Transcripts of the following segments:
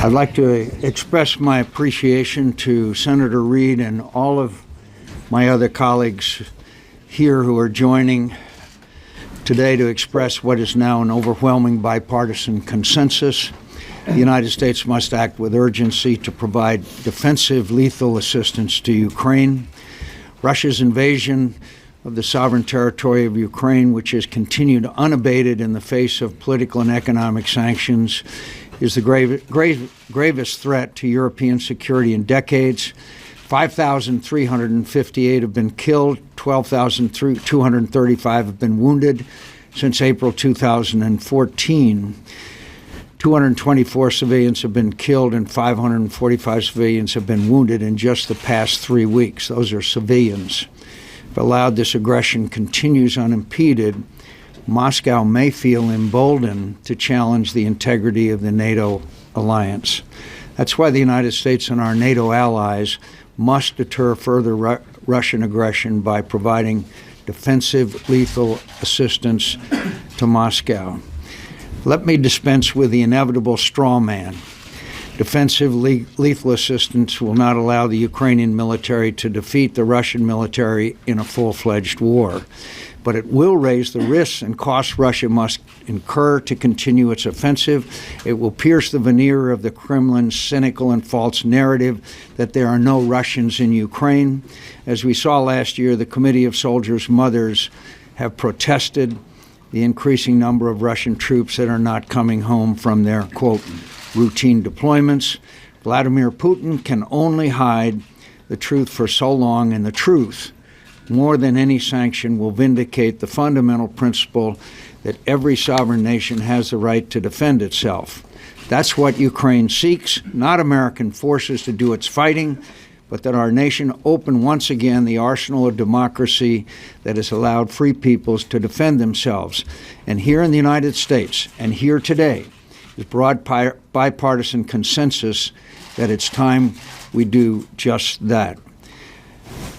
I'd like to express my appreciation to Senator Reid and all of my other colleagues here who are joining today to express what is now an overwhelming bipartisan consensus. The United States must act with urgency to provide defensive lethal assistance to Ukraine. Russia's invasion of the sovereign territory of Ukraine, which has continued unabated in the face of political and economic sanctions, is the gravest threat to European security in decades. 5,358 have been killed, 12,235 have been wounded since April 2014. 224 civilians have been killed and 545 civilians have been wounded in just the past 3 weeks. Those are civilians. If allowed, this aggression continues unimpeded, Moscow may feel emboldened to challenge the integrity of the NATO alliance. That's why the United States and our NATO allies must deter further Russian aggression by providing defensive lethal assistance to Moscow. Let me dispense with the inevitable straw man. Defensive lethal assistance will not allow the Ukrainian military to defeat the Russian military in a full-fledged war, but it will raise the risks and costs Russia must incur to continue its offensive. It will pierce the veneer of the Kremlin's cynical and false narrative that there are no Russians in Ukraine. As we saw last year, the Committee of Soldiers' Mothers have protested the increasing number of Russian troops that are not coming home from their, quote, routine deployments. Vladimir Putin can only hide the truth for so long, and the truth, more than any sanction, will vindicate the fundamental principle that every sovereign nation has the right to defend itself. That's what Ukraine seeks, not American forces to do its fighting, but that our nation open once again the arsenal of democracy that has allowed free peoples to defend themselves. And here in the United States, and here today, is broad bipartisan consensus that it's time we do just that.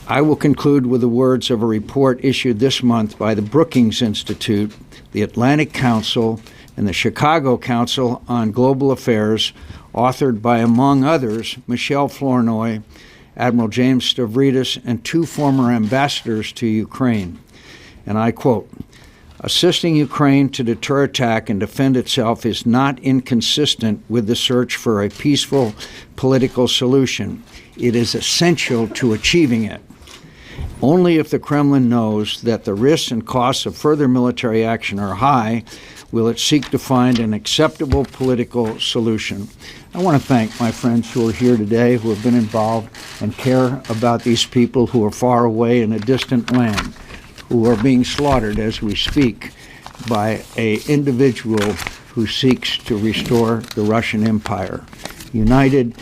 I will conclude with the words of a report issued this month by the Brookings Institute, the Atlantic Council, and the Chicago Council on Global Affairs, authored by, among others, Michelle Flournoy, Admiral James Stavridis, and 2 former ambassadors to Ukraine. And I quote, "Assisting Ukraine to deter attack and defend itself is not inconsistent with the search for a peaceful political solution. It is essential to achieving it. Only if the Kremlin knows that the risks and costs of further military action are high will it seek to find an acceptable political solution." I want to thank my friends who are here today, who have been involved and care about these people who are far away in a distant land, who are being slaughtered as we speak by an individual who seeks to restore the Russian Empire. United,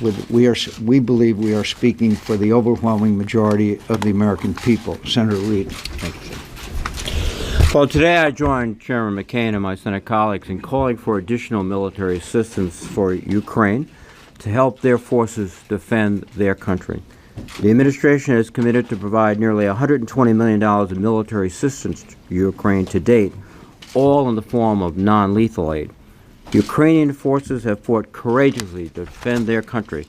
we believe we are speaking for the overwhelming majority of the American people. Senator Reid. Thank you. Well, today I joined Chairman McCain and my Senate colleagues in calling for additional military assistance for Ukraine to help their forces defend their country. The administration is committed to provide nearly $120 million in military assistance to Ukraine to date, all in the form of non-lethal aid. Ukrainian forces have fought courageously to defend their country,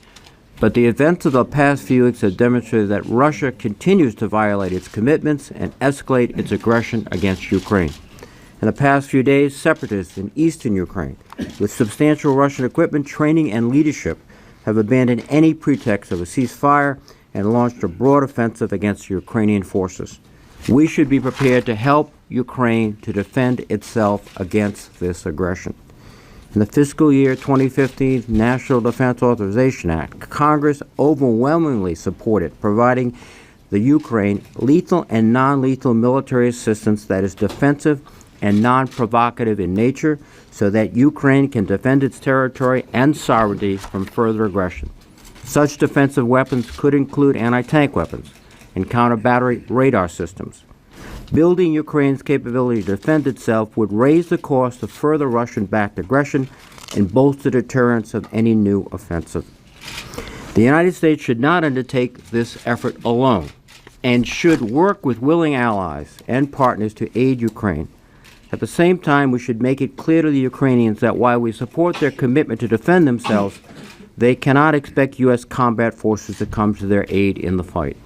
but the events of the past few weeks have demonstrated that Russia continues to violate its commitments and escalate its aggression against Ukraine. In the past few days, separatists in eastern Ukraine, with substantial Russian equipment, training, and leadership, have abandoned any pretext of a ceasefire and launched a broad offensive against Ukrainian forces. We should be prepared to help Ukraine to defend itself against this aggression. In the fiscal year 2015 National Defense Authorization Act, Congress overwhelmingly supported providing the Ukraine lethal and non-lethal military assistance that is defensive and non-provocative in nature so that Ukraine can defend its territory and sovereignty from further aggression. Such defensive weapons could include anti-tank weapons and counter-battery radar systems. Building Ukraine's capability to defend itself would raise the cost of further Russian-backed aggression and bolster deterrence of any new offensive. The United States should not undertake this effort alone and should work with willing allies and partners to aid Ukraine. At the same time, we should make it clear to the Ukrainians that while we support their commitment to defend themselves, they cannot expect U.S. combat forces to come to their aid in the fight.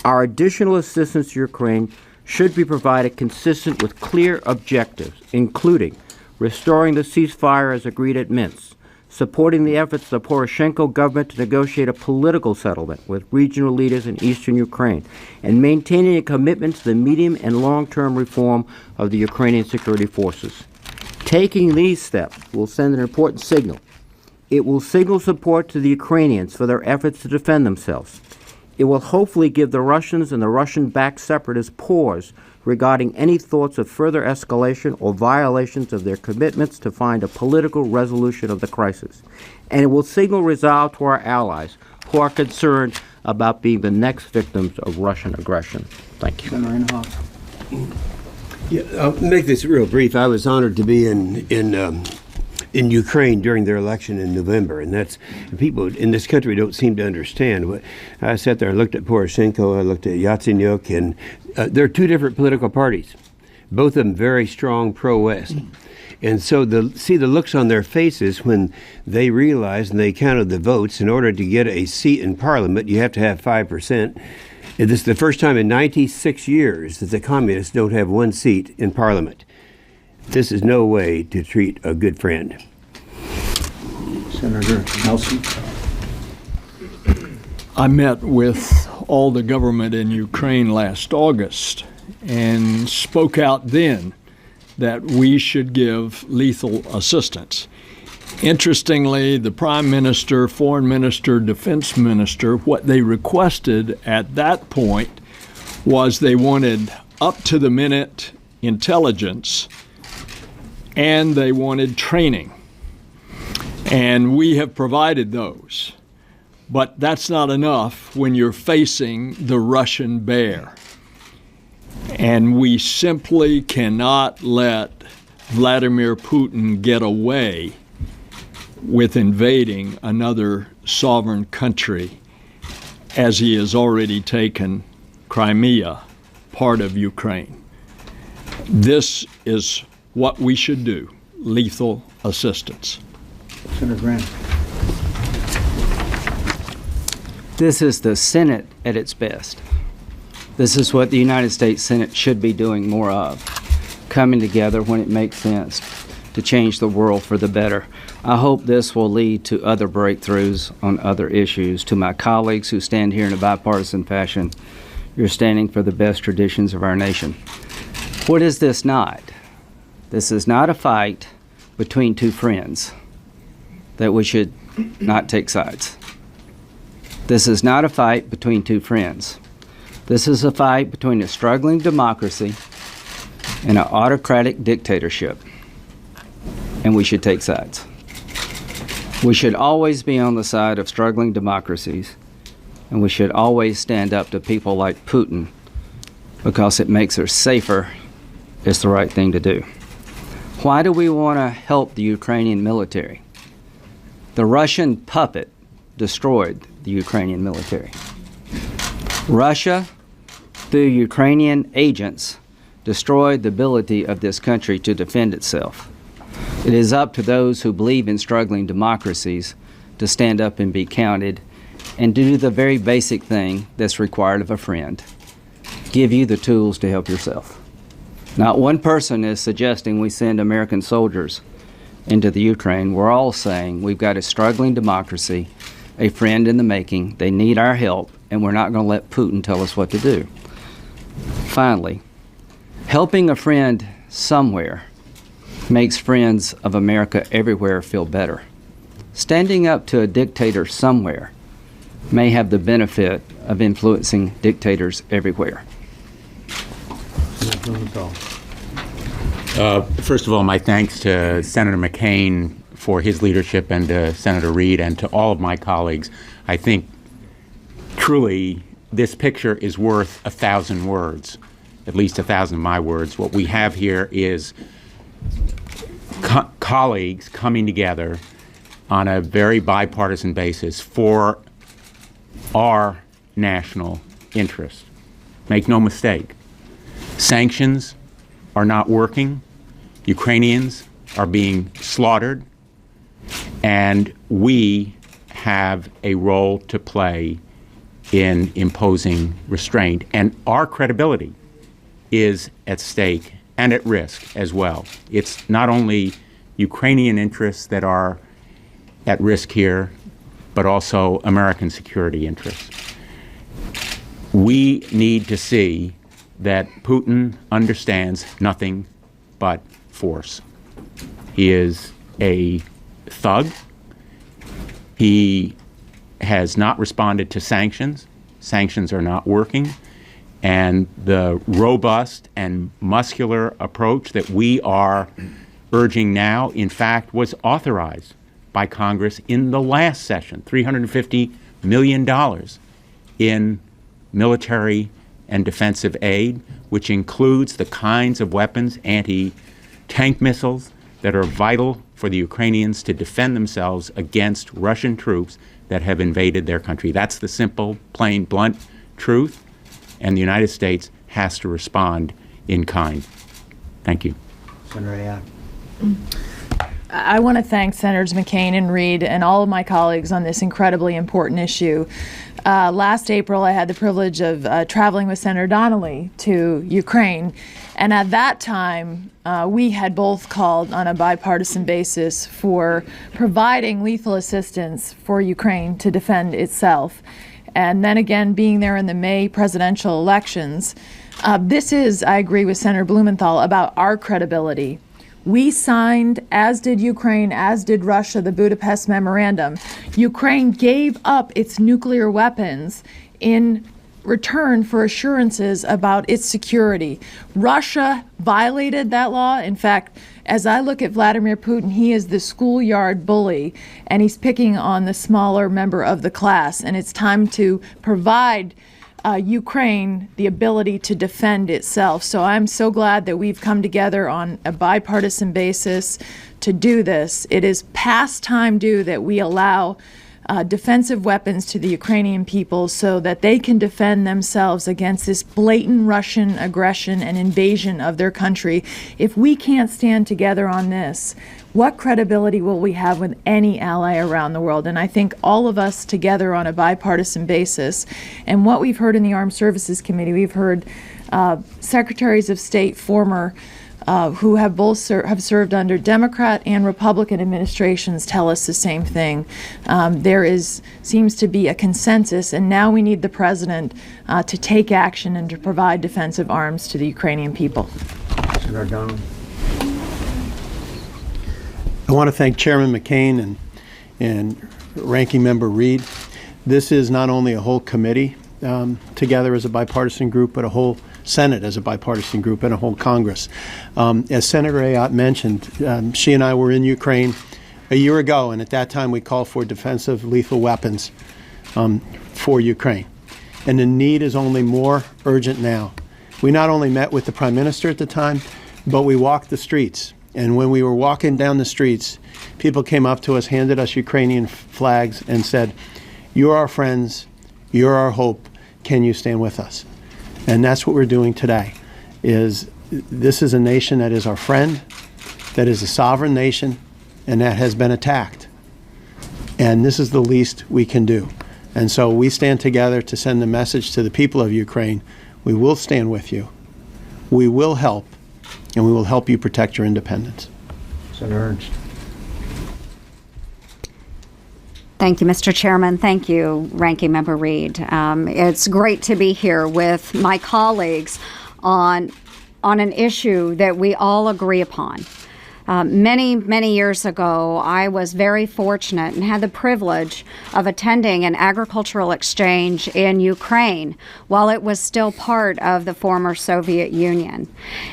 Our additional assistance to Ukraine should be provided consistent with clear objectives, including restoring the ceasefire as agreed at Minsk, supporting the efforts of the Poroshenko government to negotiate a political settlement with regional leaders in eastern Ukraine, and maintaining a commitment to the medium and long-term reform of the Ukrainian security forces. Taking these steps will send an important signal. It will signal support to the Ukrainians for their efforts to defend themselves. It will hopefully give the Russians and the Russian-backed separatists pause regarding any thoughts of further escalation or violations of their commitments to find a political resolution of the crisis. And it will signal resolve to our allies who are concerned about being the next victims of Russian aggression. Thank you. Senator Inhofe. Yeah, I'll make this real brief. I was honored to be in Ukraine during their election in November, and that's people in this country don't seem to understand. What I sat there and looked at Poroshenko, I looked at Yatsenyuk, and there are two different political parties, both of them very strong pro-West. And so see the looks on their faces when they realized and they counted the votes. In order to get a seat in Parliament, you have to have 5%. This is the first time in 96 years that the communists don't have one seat in Parliament. This is no way to treat a good friend. Senator Nelson. I met with all the government in Ukraine last August and spoke out then that we should give lethal assistance. Interestingly, the Prime Minister, Foreign Minister, Defense Minister, what they requested at that point was they wanted up-to-the-minute intelligence and they wanted training. And we have provided those. But that's not enough when you're facing the Russian bear. And we simply cannot let Vladimir Putin get away with invading another sovereign country, as he has already taken Crimea, part of Ukraine. This is what we should do, lethal assistance. Senator Graham. This is the Senate at its best. This is what the United States Senate should be doing more of, coming together when it makes sense to change the world for the better. I hope this will lead to other breakthroughs on other issues. To my colleagues who stand here in a bipartisan fashion, you're standing for the best traditions of our nation. What is this not? This is not a fight between two friends that we should not take sides. This is not a fight between two friends. This is a fight between a struggling democracy and an autocratic dictatorship, and we should take sides. We should always be on the side of struggling democracies, and we should always stand up to people like Putin because it makes us safer. It's the right thing to do. Why do we want to help the Ukrainian military? The Russian puppet destroyed the Ukrainian military. Russia, through Ukrainian agents, destroyed the ability of this country to defend itself. It is up to those who believe in struggling democracies to stand up and be counted and do the very basic thing that's required of a friend. Give you the tools to help yourself. Not one person is suggesting we send American soldiers into the Ukraine. We're all saying we've got a struggling democracy, a friend in the making. They need our help, and we're not going to let Putin tell us what to do. Finally, helping a friend somewhere makes friends of America everywhere feel better. Standing up to a dictator somewhere may have the benefit of influencing dictators everywhere. First of all, my thanks to Senator McCain for his leadership and to Senator Reid and to all of my colleagues. I think truly this picture is worth 1,000 words, at least 1,000 of my words. What we have here is colleagues coming together on a very bipartisan basis for our national interest. Make no mistake, sanctions are not working. Ukrainians are being slaughtered, and we have a role to play in imposing restraint. And our credibility is at stake and at risk as well. It's not only Ukrainian interests that are at risk here, but also American security interests. We need to see that Putin understands nothing but force. He is a thug. He has not responded to sanctions. Sanctions are not working. And the robust and muscular approach that we are urging now, in fact, was authorized by Congress in the last session, $350 million in military and defensive aid, which includes the kinds of weapons, anti-tank missiles, that are vital for the Ukrainians to defend themselves against Russian troops that have invaded their country. That's the simple, plain, blunt truth, and the United States has to respond in kind. Thank you. Senator I want to thank Senators McCain and Reid and all of my colleagues on this incredibly important issue. Last April, I had the privilege of traveling with Senator Donnelly to Ukraine, and at that time, we had both called on a bipartisan basis for providing lethal assistance for Ukraine to defend itself. And then again, being there in the May presidential elections, this is, I agree with Senator Blumenthal, about our credibility. We signed, as did Ukraine, as did Russia, the Budapest Memorandum. Ukraine gave up its nuclear weapons in return for assurances about its security. Russia violated that law. In fact, as I look at Vladimir Putin, he is the schoolyard bully, and he's picking on the smaller member of the class. And it's time to provide Ukraine the ability to defend itself. So I'm so glad that we've come together on a bipartisan basis to do this. It is past time due that we allow defensive weapons to the Ukrainian people so that they can defend themselves against this blatant Russian aggression and invasion of their country. If we can't stand together on this, what credibility will we have with any ally around the world? And I think all of us together on a bipartisan basis, and what we've heard in the Armed Services Committee, we've heard secretaries of state, former, who have both have served under Democrat and Republican administrations, tell us the same thing. There seems to be a consensus, and now we need the president to take action and to provide defensive arms to the Ukrainian people. Senator Donnelly. I want to thank Chairman McCain and Ranking Member Reid. This is not only a whole committee together as a bipartisan group, but a whole Senate as a bipartisan group and a whole Congress. As Senator Ayotte mentioned, she and I were in Ukraine a year ago, and at that time we called for defensive lethal weapons for Ukraine. And the need is only more urgent now. We not only met with the Prime Minister at the time, but we walked the streets. And when we were walking down the streets, people came up to us, handed us Ukrainian flags, and said, "You're our friends, you're our hope, can you stand with us?" And that's what we're doing today. This is a nation that is our friend, that is a sovereign nation, and that has been attacked. And this is the least we can do. And so we stand together to send the message to the people of Ukraine: we will stand with you, we will help, and we will help you protect your independence. Senator Ernst. Thank you, Mr. Chairman. Thank you, Ranking Member Reid. It's great to be here with my colleagues on an issue that we all agree upon. Many years ago, I was very fortunate and had the privilege of attending an agricultural exchange in Ukraine while it was still part of the former Soviet Union.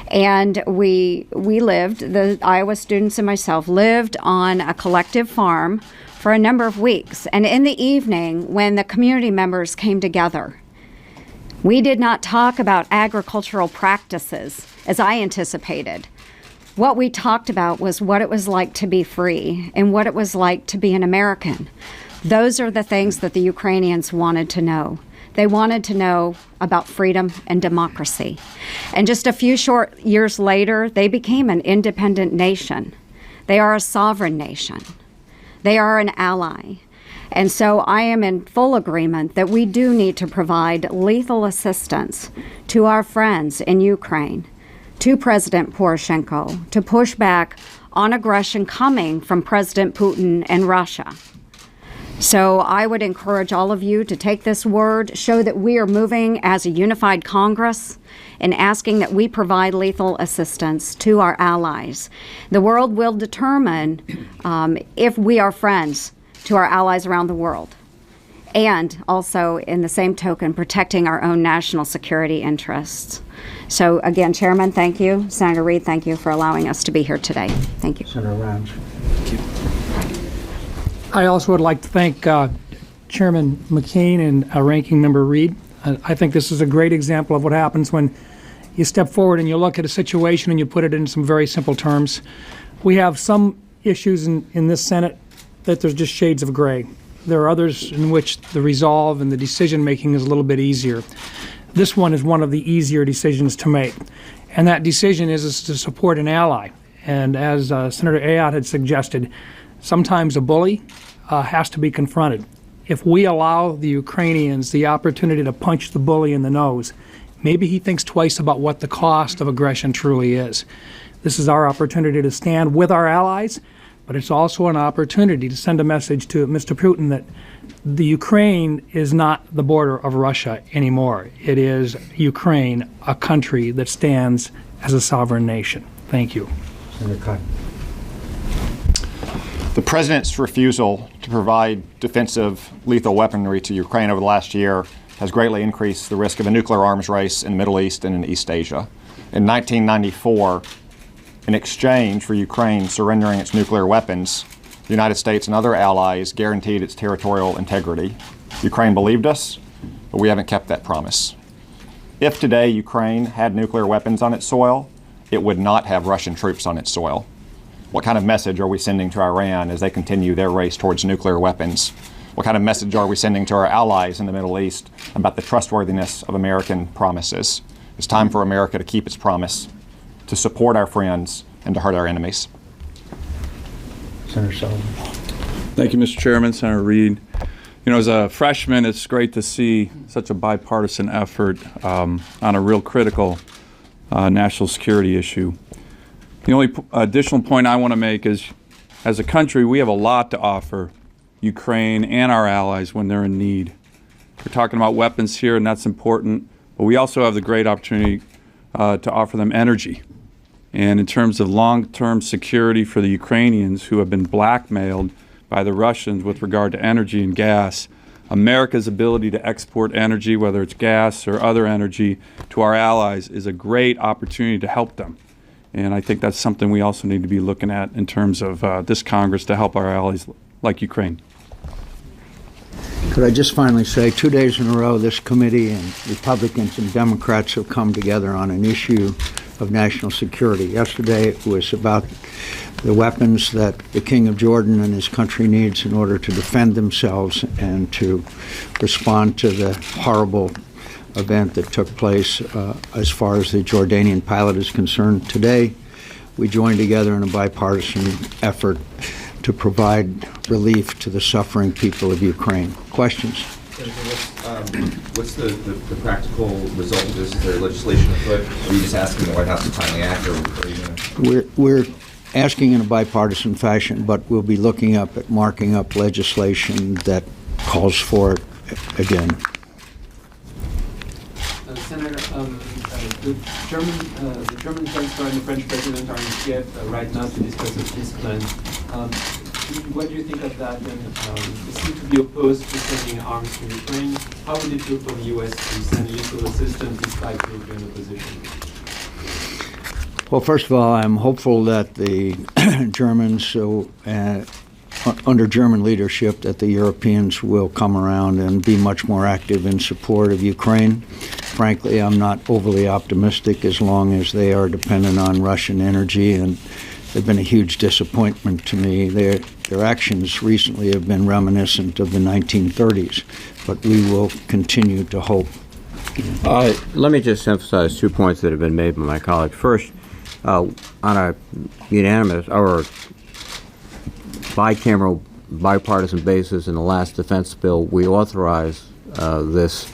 And we lived, the Iowa students and myself lived on a collective farm for a number of weeks. And in the evening, when the community members came together, we did not talk about agricultural practices as I anticipated. What we talked about was what it was like to be free and what it was like to be an American. Those are the things that the Ukrainians wanted to know. They wanted to know about freedom and democracy. And just a few short years later, they became an independent nation. They are a sovereign nation. They are an ally. And so I am in full agreement that we do need to provide lethal assistance to our friends in Ukraine, to President Poroshenko, to push back on aggression coming from President Putin and Russia. So I would encourage all of you to take this word, show that we are moving as a unified Congress and asking that we provide lethal assistance to our allies. The world will determine if we are friends to our allies around the world, and also, in the same token, protecting our own national security interests. So again, Chairman, thank you. Senator Reid, thank you for allowing us to be here today. Thank you. Senator Rounds. I also would like to thank Chairman McCain and Ranking Member Reid. I think this is a great example of what happens when you step forward and you look at a situation and you put it in some very simple terms. We have some issues in this Senate that there's just shades of gray. There are others in which the resolve and the decision-making is a little bit easier. This one is one of the easier decisions to make. And that decision is to support an ally. And as Senator Ayotte had suggested, sometimes a bully has to be confronted. If we allow the Ukrainians the opportunity to punch the bully in the nose, maybe he thinks twice about what the cost of aggression truly is. This is our opportunity to stand with our allies, but it's also an opportunity to send a message to Mr. Putin that the Ukraine is not the border of Russia anymore. It is Ukraine, a country that stands as a sovereign nation. Thank you. Senator Cotton. The president's refusal to provide defensive lethal weaponry to Ukraine over the last year has greatly increased the risk of a nuclear arms race in the Middle East and in East Asia. In 1994, in exchange for Ukraine surrendering its nuclear weapons, the United States and other allies guaranteed its territorial integrity. Ukraine believed us, but we haven't kept that promise. If today Ukraine had nuclear weapons on its soil, it would not have Russian troops on its soil. What kind of message are we sending to Iran as they continue their race towards nuclear weapons? What kind of message are we sending to our allies in the Middle East about the trustworthiness of American promises? It's time for America to keep its promise, to support our friends, and to hurt our enemies. Senator Sullivan. Thank you, Mr. Chairman. Senator Reid. You know, as a freshman, it's great to see such a bipartisan effort on a real critical national security issue. The only additional point I want to make is, as a country, we have a lot to offer Ukraine and our allies when they're in need. We're talking about weapons here, and that's important, but we also have the great opportunity to offer them energy. And in terms of long-term security for the Ukrainians who have been blackmailed by the Russians with regard to energy and gas, America's ability to export energy, whether it's gas or other energy, to our allies is a great opportunity to help them. And I think that's something we also need to be looking at in terms of this Congress to help our allies like Ukraine. Could I just finally say, 2 days in a row, this committee and Republicans and Democrats have come together on an issue of national security. Yesterday it was about the weapons that the King of Jordan and his country needs in order to defend themselves and to respond to the horrible event that took place as far as the Jordanian pilot is concerned. Today, we joined together in a bipartisan effort to provide relief to the suffering people of Ukraine. Questions? What's the practical result of this? Is there legislation afoot? Are you just asking the White House to timely act, or are you going to... We're asking in a bipartisan fashion, but we'll be looking up at marking up legislation that calls for it again. Senator, the German Chancellor and the French President are in Kiev right now to discuss a peace plan. What do you think of that? And they seem to be opposed to sending arms to Ukraine. How would it feel for the U.S. to send lethal assistance despite European opposition? Well, first of all, I'm hopeful that the Germans, under German leadership, that the Europeans will come around and be much more active in support of Ukraine. Frankly, I'm not overly optimistic as long as they are dependent on Russian energy, and they've been a huge disappointment to me. They Their actions recently have been reminiscent of the 1930s, but we will continue to hope. Let me just emphasize 2 points that have been made by my colleagues. First, on a unanimous or bicameral, bipartisan basis in the last defense bill, we authorized this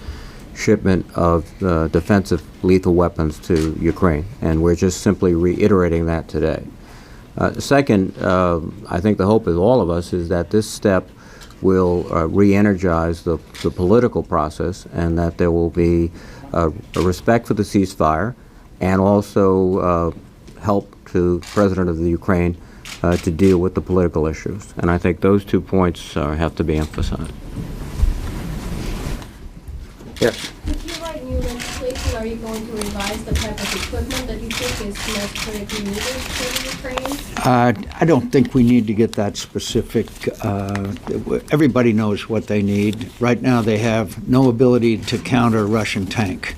shipment of defensive lethal weapons to Ukraine, and we're just simply reiterating that today. Second, I think the hope of all of us is that this step will re-energize the political process, and that there will be a respect for the ceasefire, and also help to the President of the Ukraine to deal with the political issues. And I think those 2 points have to be emphasized. Yes. If you write new legislation, are you going to revise the type of equipment that you think is most critically needed for Ukraine? I don't think we need to get that specific. Everybody knows what they need. Right now they have no ability to counter a Russian tank.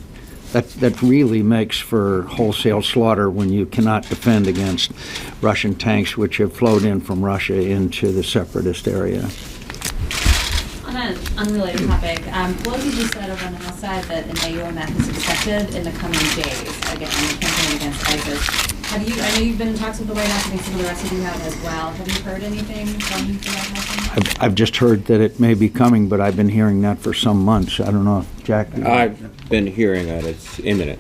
That really makes for wholesale slaughter when you cannot defend against Russian tanks which have flowed in from Russia into the separatist area. On an unrelated topic, Pelosi just said over on the House side that an AUMF is expected in the coming days, again, in the campaign against ISIS. Have you, I know you've been in talks with the White House, I think some of the rest of you have as well. Have you heard anything from the White House? I've just heard that it may be coming, but I've been hearing that for some months. I don't know if Jack... I've been hearing that it's imminent.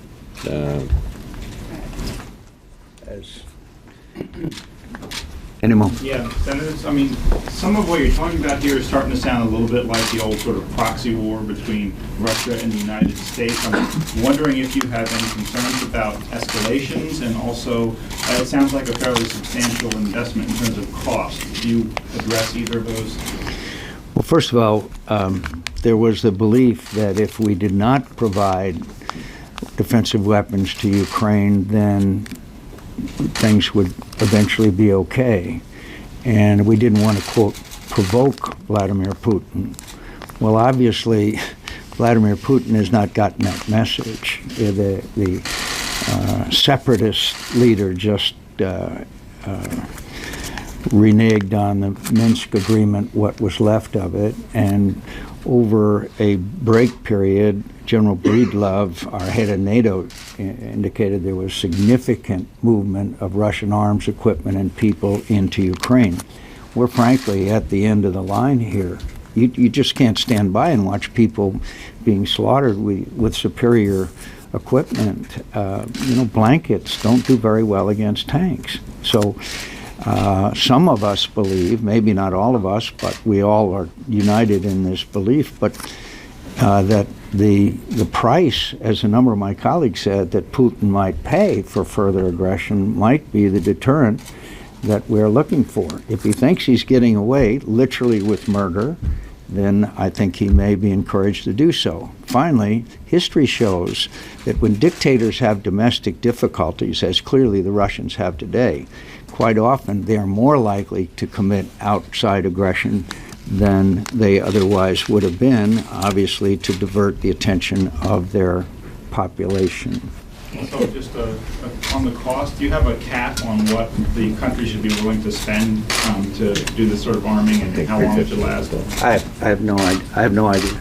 Any more? Yeah, Senators, I mean, some of what you're talking about here is starting to sound a little bit like the old sort of proxy war between Russia and the United States. I'm wondering if you have any concerns about escalations, and also it sounds like a fairly substantial investment in terms of cost. Do you address either of those? Well, first of all, there was the belief that if we did not provide defensive weapons to Ukraine, then things would eventually be okay. And we didn't want to, quote, provoke Vladimir Putin. Well, obviously, Vladimir Putin has not gotten that message. The separatist leader just reneged on the Minsk agreement, what was left of it, and over a break period, General Breedlove, our head of NATO, indicated there was significant movement of Russian arms, equipment, and people into Ukraine. We're frankly at the end of the line here. You just can't stand by and watch people being slaughtered with superior equipment. Blankets don't do very well against tanks. So some of us believe, maybe not all of us, but we all are united in this belief, but that the price, as a number of my colleagues said, that Putin might pay for further aggression might be the deterrent that we're looking for. If he thinks he's getting away, literally with murder, then I think he may be encouraged to do so. Finally, history shows that when dictators have domestic difficulties, as clearly the Russians have today, quite often they are more likely to commit outside aggression than they otherwise would have been, obviously to divert the attention of their population. So just on the cost, do you have a cap on what the country should be willing to spend to do this sort of arming, and how long it should last? I have no idea.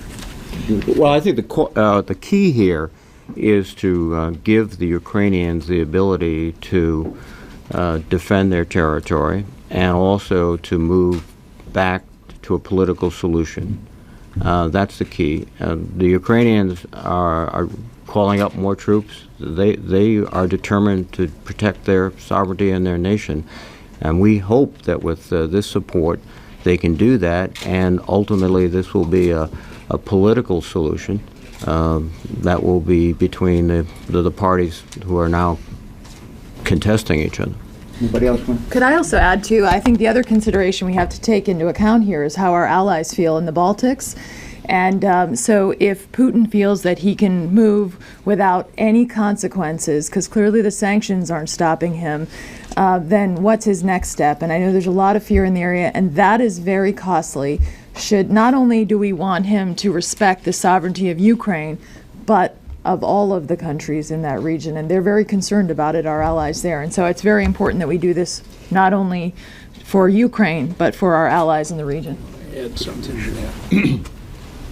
Well, I think the key here is to give the Ukrainians the ability to defend their territory, and also to move back to a political solution. That's the key. The Ukrainians are calling up more troops. They are determined to protect their sovereignty and their nation. And we hope that with this support, they can do that, and ultimately this will be a political solution that will be between the parties who are now contesting each other. Anybody else want? Could I also add, too, I think the other consideration we have to take into account here is how our allies feel in the Baltics. And so if Putin feels that he can move without any consequences, because clearly the sanctions aren't stopping him, then what's his next step? And I know there's a lot of fear in the area, and that is very costly. Not only do we want him to respect the sovereignty of Ukraine, but of all of the countries in that region, and they're very concerned about it, our allies there. And so it's very important that we do this not only for Ukraine, but for our allies in the region. Add something to that.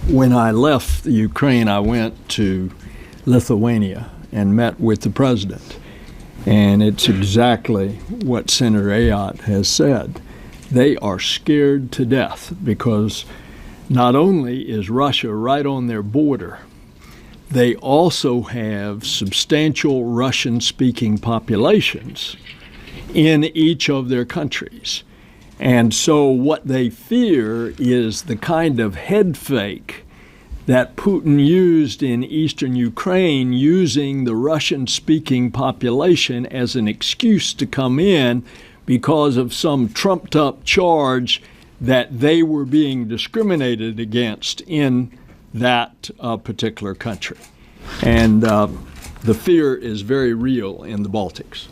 When I left the Ukraine, I went to Lithuania and met with the president. And it's exactly what Senator Ayotte has said. They are scared to death because not only is Russia right on their border, they also have substantial Russian-speaking populations in each of their countries. And so what they fear is the kind of head fake that Putin used in eastern Ukraine, using the Russian-speaking population as an excuse to come in because of some trumped-up charge that they were being discriminated against in that particular country. And the fear is very real in the Baltics.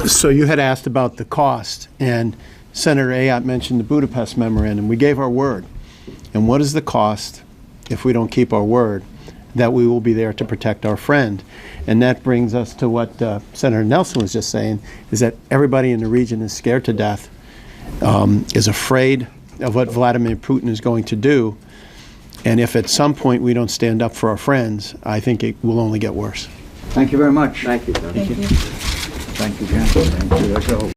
So you had asked about the cost, and Senator Ayotte mentioned the Budapest Memorandum. We gave our word. And what is the cost, if we don't keep our word, that we will be there to protect our friend? And that brings us to what Senator Nelson was just saying, is that everybody in the region is scared to death, is afraid of what Vladimir Putin is going to do. And if at some point we don't stand up for our friends, I think it will only get worse. Thank you very much. Thank you. Thank you, Jen. Thank you.